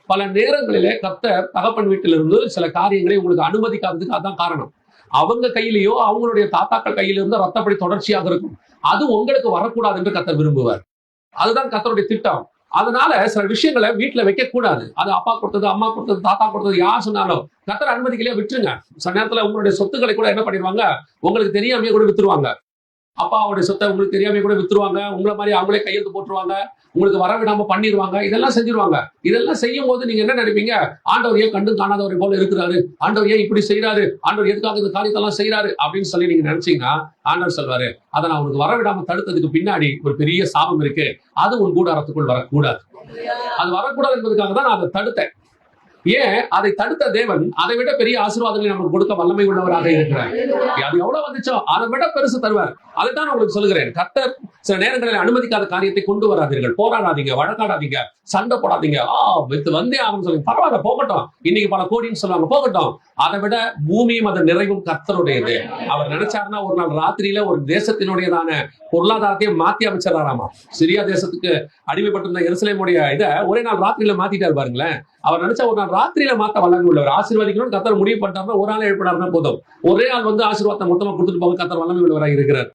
பல நேரங்களிலே கர்த்தர் தகப்பன் வீட்டிலிருந்து சில காரியங்களை உங்களுக்கு அனுமதிக்காததுக்கு அதான் காரணம். அவங்க கையிலேயோ அவங்களுடைய தாத்தாக்கள் கையிலிருந்து ரத்தப்படி தொடர்ச்சியாக இருக்கும். அது உங்களுக்கு வரக்கூடாது என்று கர்த்தர் விரும்புவார். அதுதான் கர்த்தருடைய திட்டம். அதனால சில விஷயங்களை வீட்டுல வைக்க கூடாது. அது அப்பா கொடுத்தது, அம்மா கொடுத்தது, தாத்தா கொடுத்தது, யார் சொன்னாலும் கர்த்தர் அனுமதிக்கலையே விட்டுருங்க. சில நேரத்துல உங்களுடைய சொத்துக்களை கூட என்ன பண்ணிடுவாங்க, உங்களுக்கு தெரியாமையே கூட வித்துருவாங்க. அப்பாவுடைய சொத்தை உங்களுக்கு தெரியாம கூட வித்துருவாங்க. உங்களை மாதிரி அவங்களே கையெழுத்து போட்டுருவாங்க. உங்களுக்கு வரவிடாம பண்ணிடுவாங்க. இதெல்லாம் செஞ்சிருவாங்க. இதெல்லாம் செய்யும் போது நீங்க என்ன நினைப்பீங்க, ஆண்டவர் ஏன் கண்டும் காணாதவரை போல இருக்கிறாரு, ஆண்டவர் ஏன் இப்படி செய்யறாரு, ஆண்டவர் எதுக்காக இந்த காரியத்தெல்லாம் செய்யறாரு அப்படின்னு சொல்லி நீங்க நினைச்சீங்கன்னா, ஆண்டவர் சொல்வாரு, அதை நான் உனக்கு வரவிடாம தடுத்ததுக்கு பின்னாடி ஒரு பெரிய சாபம் இருக்கு. அது உன் கூடாரத்துக்குள் வரக்கூடாது. அது வரக்கூடாது என்பதுக்காக தான் நான் அதை தடுத்தேன். ஏன் அதை தடுத்த தேவன் அதை விட பெரிய ஆசீர்வாதங்களை நமக்கு கொடுக்க வல்லமை உள்ளவராக இருக்கிறார். அது எவ்வளவு வந்துச்சோ அதை விட பெருசு தருவார். அதைத்தான் உங்களுக்கு சொல்லுகிறேன். கர்த்தர் சில நேரங்களில் அனுமதிக்காத காரியத்தை கொண்டு வராதீர்கள். போராடாதீங்க, வழக்காடாதீங்க, சண்டை போடாதீங்க. வந்தே ஆகும் சொல்லுங்க, பரவாயில்ல போகட்டும், இன்னைக்கு பல கோடின்னு சொல்லுவாங்க, போகட்டும். அதை விட பூமியும் அதன் நிறைவும் கர்த்தருடையது. அவர் நினைச்சாருன்னா ஒரு நாள் ராத்திரியில ஒரு தேசத்தினுடையதான பொருளாதாரத்தையே மாத்தி அமைச்சாராமா. சிரியா தேசத்துக்கு அடிமைப்பட்டிருந்த எருசலேமுடைய இதை ஒரே நாள் ராத்திரியில மாத்திட்டாரு பாருங்களேன். அவர் நினைச்சா ஒரு நாள் ராத்திரியில மாத்த வல்லமை உள்ளவர். ஆசீர்வாதிக்கணும்னு கர்த்தர் முடிவு பண்ணிட்டாருன்னா ஒரு ஆள் எழுப்பினாருன்னா போதும். ஒரே ஆள் வந்து ஆசீர்வாதத்தை மொத்தமா கொடுத்துட்டு போக கர்த்தர் வல்லமை உள்ளவராக இருக்கிறார்.